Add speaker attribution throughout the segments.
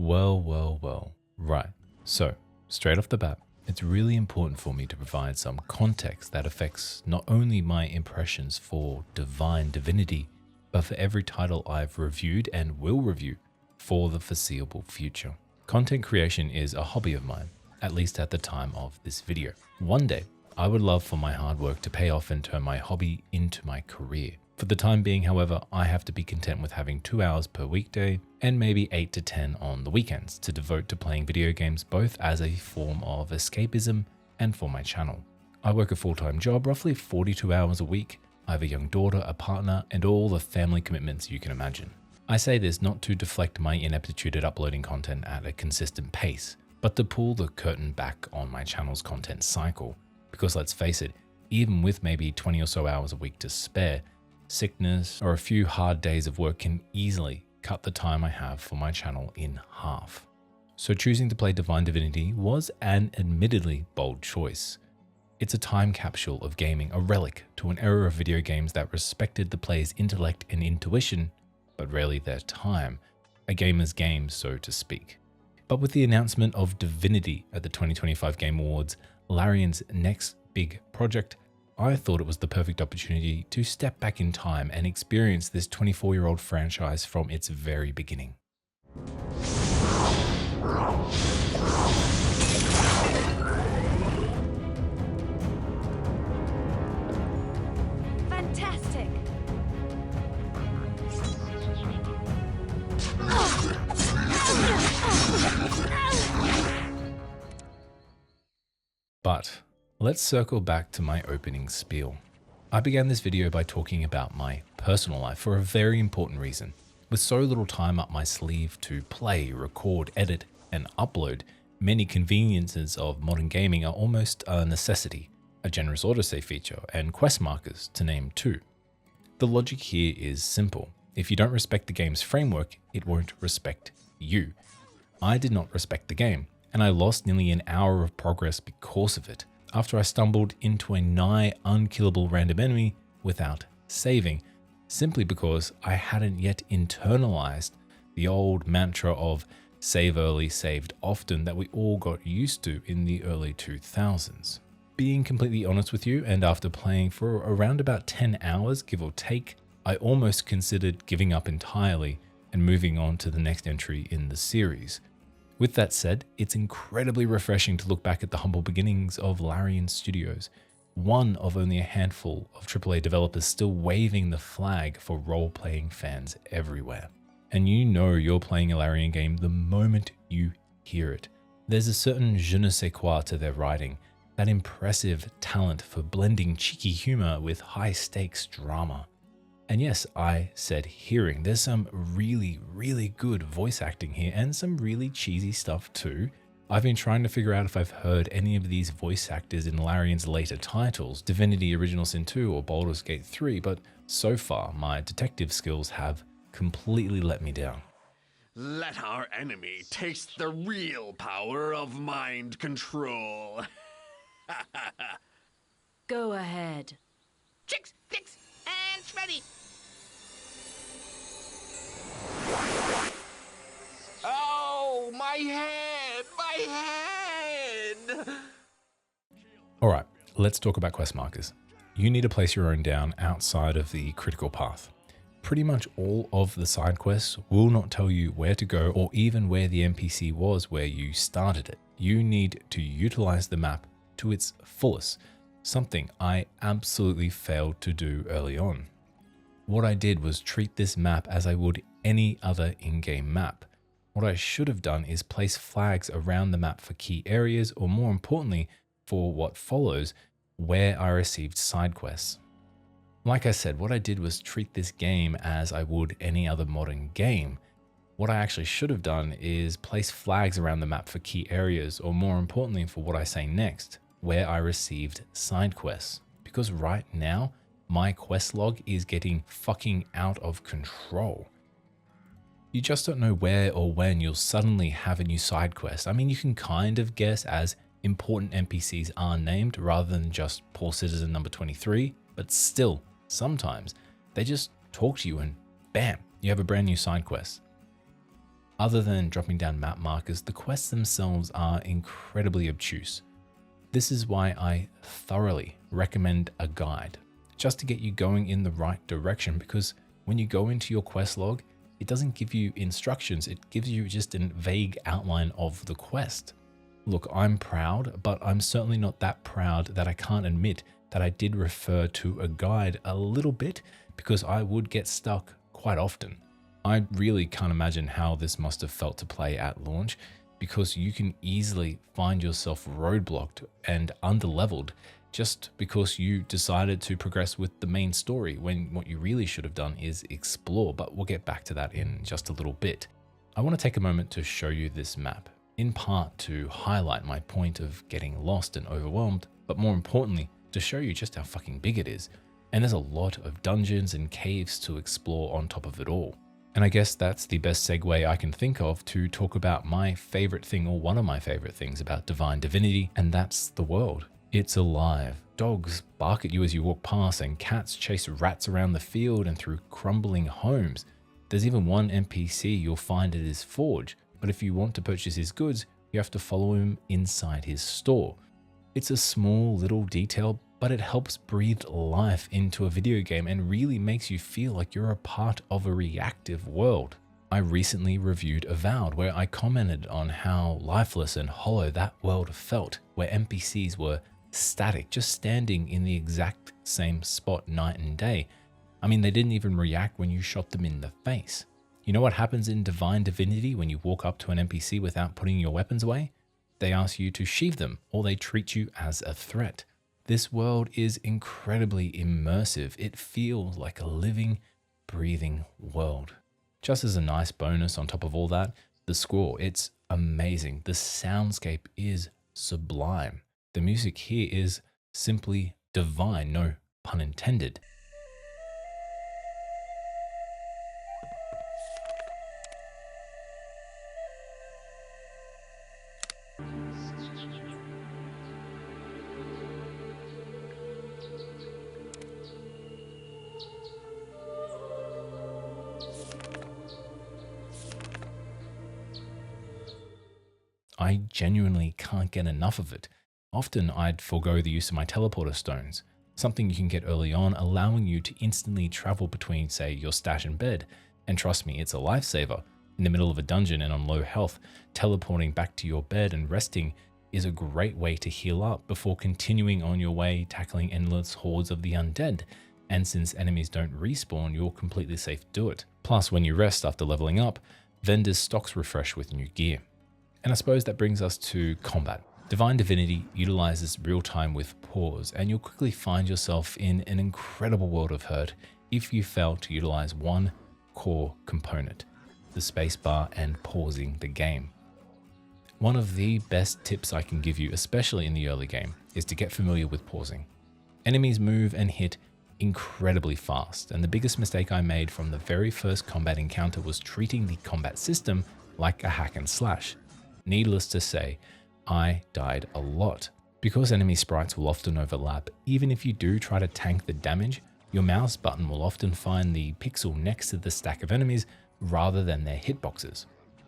Speaker 1: Well. Right. So, straight off the bat, it's really important for me to provide some context that affects not only my impressions for Divine Divinity, but for every title I've reviewed and will review for the foreseeable future. Content creation is a hobby of mine, at least at the time of this video. One day, I would love for my hard work to pay off and turn my hobby into my career. For the time being, however, I have to be content with having 2 hours per weekday and maybe 8 to 10 on the weekends to devote to playing video games, both as a form of escapism and for my channel. I work a full-time job, roughly 42 hours a week. I have a young daughter, a partner, and all the family commitments you can imagine. I say this not to deflect my ineptitude at uploading content at a consistent pace, but to pull the curtain back on my channel's content cycle. Because let's face it, even with maybe 20 or so hours a week to spare, sickness or a few hard days of work can easily cut the time I have for my channel in half. So choosing to play Divine Divinity was an admittedly bold choice. It's a time capsule of gaming, a relic to an era of video games that respected the player's intellect and intuition, but rarely their time, a gamer's game, so to speak. But with the announcement of Divinity at the 2025 Game Awards, Larian's next big project, I thought it was the perfect opportunity to step back in time and experience this 24-year-old franchise from its very beginning.
Speaker 2: Fantastic!
Speaker 1: But let's circle back to my opening spiel. I began this video by talking about my personal life for a very important reason. With so little time up my sleeve to play, record, edit, and upload, many conveniences of modern gaming are almost a necessity, a generous autosave feature, and quest markers, to name two. The logic here is simple. If you don't respect the game's framework, it won't respect you. I did not respect the game, and I lost nearly an hour of progress because of it, after I stumbled into a nigh unkillable random enemy without saving, simply because I hadn't yet internalized the old mantra of save early, saved often that we all got used to in the early 2000s. Being completely honest with you, and after playing for around about 10 hours, give or take, I almost considered giving up entirely and moving on to the next entry in the series. With that said, it's incredibly refreshing to look back at the humble beginnings of Larian Studios, one of only a handful of AAA developers still waving the flag for role-playing fans everywhere. And you know you're playing a Larian game the moment you hear it. There's a certain je ne sais quoi to their writing, that impressive talent for blending cheeky humor with high-stakes drama. And yes, I said hearing. There's some really good voice acting here and some really cheesy stuff too. I've been trying to figure out if I've heard any of these voice actors in Larian's later titles, Divinity Original Sin 2 or Baldur's Gate 3, but so far my detective skills have completely let me down.
Speaker 3: Let our enemy taste the real power of mind control.
Speaker 2: Go ahead.
Speaker 4: Tricks, flicks, and ready. Oh, my head, my head.
Speaker 1: Alright, let's talk about quest markers. You need to place your own down outside of the critical path. Pretty much all of the side quests will not tell you where to go or even where the NPC was where you started it. You need to utilize the map to its fullest, something I absolutely failed to do early on. What I did was treat this map as I would any other in-game map. What I should have done is place flags around the map for key areas, or more importantly, for what follows, where I received side quests. Like I said, what I did was treat this game as I would any other modern game. What I actually should have done is place flags around the map for key areas, or more importantly for what I say next, where I received side quests. Because right now, my quest log is getting fucking out of control. You just don't know where or when you'll suddenly have a new side quest. I mean, you can kind of guess as important NPCs are named rather than just poor citizen number 23, but still, sometimes they just talk to you and bam, you have a brand new side quest. Other than dropping down map markers, the quests themselves are incredibly obtuse. This is why I thoroughly recommend a guide, just to get you going in the right direction, because when you go into your quest log, it doesn't give you instructions, it gives you just a vague outline of the quest. Look, I'm proud, but I'm certainly not that proud that I can't admit that I did refer to a guide a little bit, because I would get stuck quite often. I really can't imagine how this must have felt to play at launch, because you can easily find yourself roadblocked and underleveled just because you decided to progress with the main story when what you really should have done is explore, but we'll get back to that in just a little bit. I want to take a moment to show you this map, in part to highlight my point of getting lost and overwhelmed, but more importantly, to show you just how fucking big it is. And there's a lot of dungeons and caves to explore on top of it all. And I guess that's the best segue I can think of to talk about my favorite thing, or one of my favorite things about Divine Divinity, and that's the world. It's alive. Dogs bark at you as you walk past, and cats chase rats around the field and through crumbling homes. There's even one NPC you'll find at his forge, but if you want to purchase his goods, you have to follow him inside his store. It's a small little detail, but it helps breathe life into a video game and really makes you feel like you're a part of a reactive world. I recently reviewed Avowed, where I commented on how lifeless and hollow that world felt, where NPCs were static, just standing in the exact same spot night and day. I mean, they didn't even react when you shot them in the face. You know what happens in Divine Divinity when you walk up to an NPC without putting your weapons away? They ask you to sheath them, or they treat you as a threat. This world is incredibly immersive. It feels like a living, breathing world. Just as a nice bonus on top of all that, the score, it's amazing. The soundscape is sublime. The music here is simply divine, no pun intended. I genuinely can't get enough of it. Often I'd forego the use of my teleporter stones, something you can get early on, allowing you to instantly travel between, say, your stash and bed. And trust me, it's a lifesaver. In the middle of a dungeon and on low health, teleporting back to your bed and resting is a great way to heal up before continuing on your way tackling endless hordes of the undead. And since enemies don't respawn, you're completely safe to do it. Plus, when you rest after leveling up, vendors' stocks refresh with new gear. And I suppose that brings us to combat. Divine Divinity utilizes real time with pause, and you'll quickly find yourself in an incredible world of hurt if you fail to utilize one core component, the spacebar and pausing the game. One of the best tips I can give you, especially in the early game, is to get familiar with pausing. Enemies move and hit incredibly fast, and the biggest mistake I made from the very first combat encounter was treating the combat system like a hack and slash. Needless to say, I died a lot. Because enemy sprites will often overlap, even if you do try to tank the damage, your mouse button will often find the pixel next to the stack of enemies rather than their hitboxes.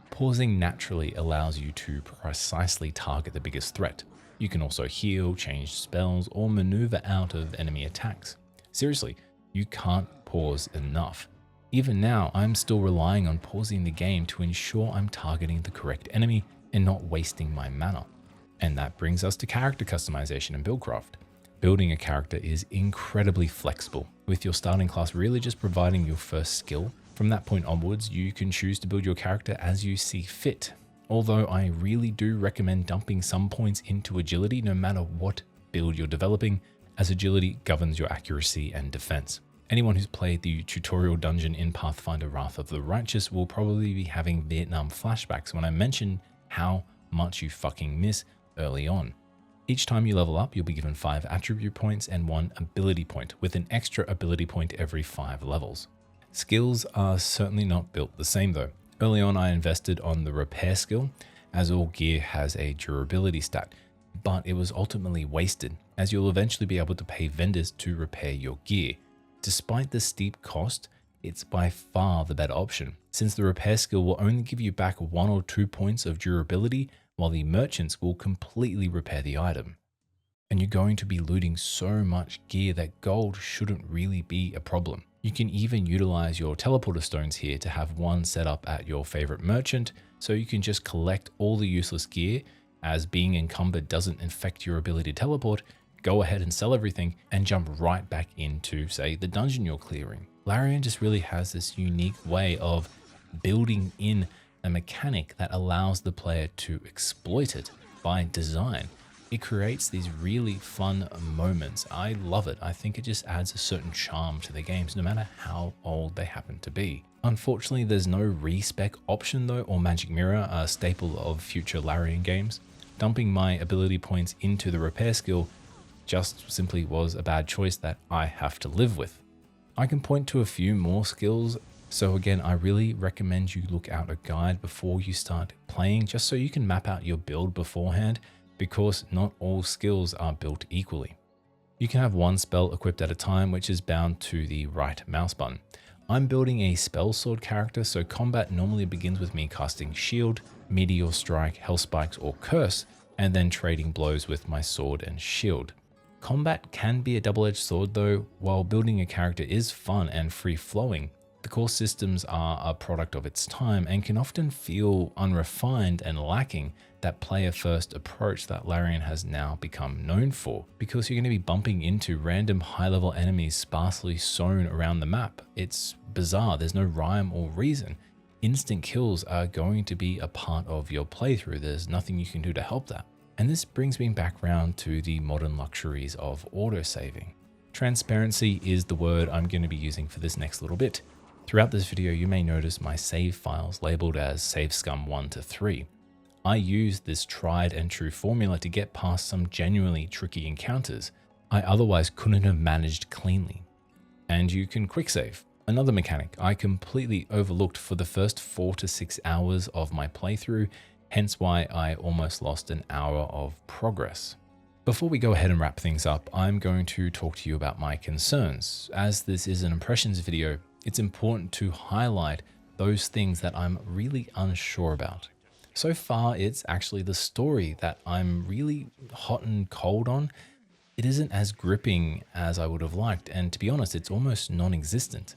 Speaker 1: Pausing naturally allows you to precisely target the biggest threat. You can also heal, change spells, or maneuver out of enemy attacks. Seriously, you can't pause enough. Even now, I'm still relying on pausing the game to ensure I'm targeting the correct enemy and not wasting my mana. And that brings us to character customization and buildcraft. Building a character is incredibly flexible, with your starting class really just providing your first skill. From that point onwards, you can choose to build your character as you see fit. Although I really do recommend dumping some points into agility no matter what build you're developing, as agility governs your accuracy and defense. Anyone who's played the tutorial dungeon in Pathfinder Wrath of the Righteous will probably be having Vietnam flashbacks when I mention how much you fucking miss early on. Each time you level up, you'll be given 5 attribute points and 1 ability point, with an extra ability point every 5 levels. Skills are certainly not built the same though. Early on, I invested on the repair skill, as all gear has a durability stat, but it was ultimately wasted, as you'll eventually be able to pay vendors to repair your gear. Despite the steep cost, it's by far the better option, since the repair skill will only give you back 1 or 2 points of durability, while the merchants will completely repair the item. And you're going to be looting so much gear that gold shouldn't really be a problem. You can even utilize your teleporter stones here to have one set up at your favorite merchant, so you can just collect all the useless gear, as being encumbered doesn't affect your ability to teleport. Go ahead and sell everything and jump right back into, say, the dungeon you're clearing. Larian just really has this unique way of building in a mechanic that allows the player to exploit it by design. It creates these really fun moments. I love it. I think it just adds a certain charm to the games, no matter how old they happen to be. Unfortunately, there's no respec option though, or magic mirror, a staple of future Larian games. Dumping my ability points into the repair skill just simply was a bad choice that I have to live with. I can point to a few more skills, so again, I really recommend you look out a guide before you start playing, just so you can map out your build beforehand, because not all skills are built equally. You can have one spell equipped at a time, which is bound to the right mouse button. I'm building a spell sword character, so combat normally begins with me casting shield, meteor strike, hell spikes, or curse, and then trading blows with my sword and shield. Combat can be a double-edged sword though. While building a character is fun and free-flowing, the core systems are a product of its time and can often feel unrefined and lacking that player-first approach that Larian has now become known for, because you're going to be bumping into random high-level enemies sparsely sown around the map. It's bizarre, there's no rhyme or reason. Instant kills are going to be a part of your playthrough. There's nothing you can do to help that. And this brings me back round to the modern luxuries of autosaving. Transparency is the word I'm going to be using for this next little bit. Throughout this video, you may notice my save files labeled as save scum 1 to 3. I used this tried and true formula to get past some genuinely tricky encounters I otherwise couldn't have managed cleanly. And you can quick save. Another mechanic I completely overlooked for the first 4 to 6 hours of my playthrough, hence why I almost lost an hour of progress. Before we go ahead and wrap things up, I'm going to talk to you about my concerns. As this is an impressions video, it's important to highlight those things that I'm really unsure about. So far, it's actually the story that I'm really hot and cold on. It isn't as gripping as I would have liked, and to be honest, it's almost non-existent.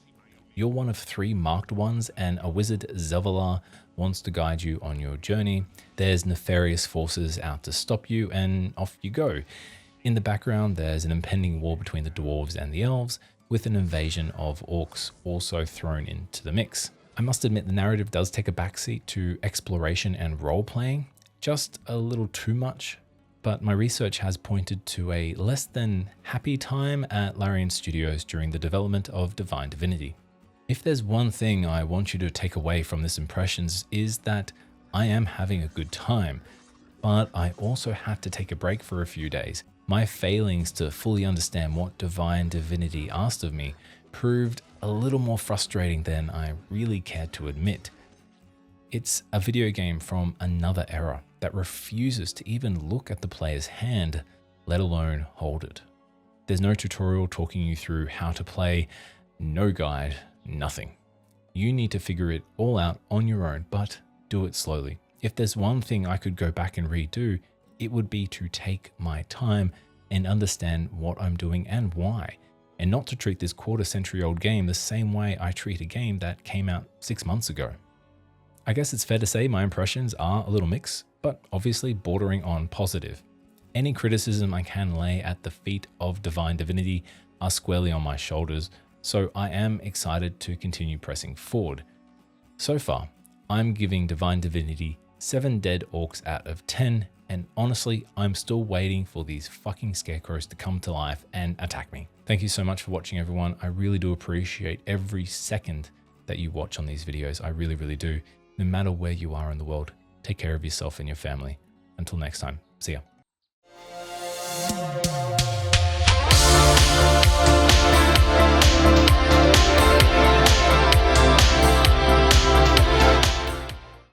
Speaker 1: You're one of 3 marked ones, and a wizard, Zevalar, wants to guide you on your journey. There's nefarious forces out to stop you, and off you go. In the background, there's an impending war between the dwarves and the elves, with an invasion of orcs also thrown into the mix. I must admit the narrative does take a backseat to exploration and role-playing, just a little too much, but my research has pointed to a less than happy time at Larian Studios during the development of Divine Divinity. If there's one thing I want you to take away from this impressions is that I am having a good time, but I also had to take a break for a few days. My failings to fully understand what Divine Divinity asked of me proved a little more frustrating than I really cared to admit. It's a video game from another era that refuses to even look at the player's hand, let alone hold it. There's no tutorial talking you through how to play, no guide, nothing. You need to figure it all out on your own, but do it slowly. If there's one thing I could go back and redo, it would be to take my time and understand what I'm doing and why, and not to treat this quarter-century-old game the same way I treat a game that came out 6 months ago. I guess it's fair to say my impressions are a little mixed, but obviously bordering on positive. Any criticism I can lay at the feet of Divine Divinity are squarely on my shoulders, so I am excited to continue pressing forward. So far, I'm giving Divine Divinity 7 dead orcs out of 10, and honestly, I'm still waiting for these fucking scarecrows to come to life and attack me. Thank you so much for watching, everyone. I really do appreciate every second that you watch on these videos. I really, really do. No matter where you are in the world, take care of yourself and your family. Until next time, see ya.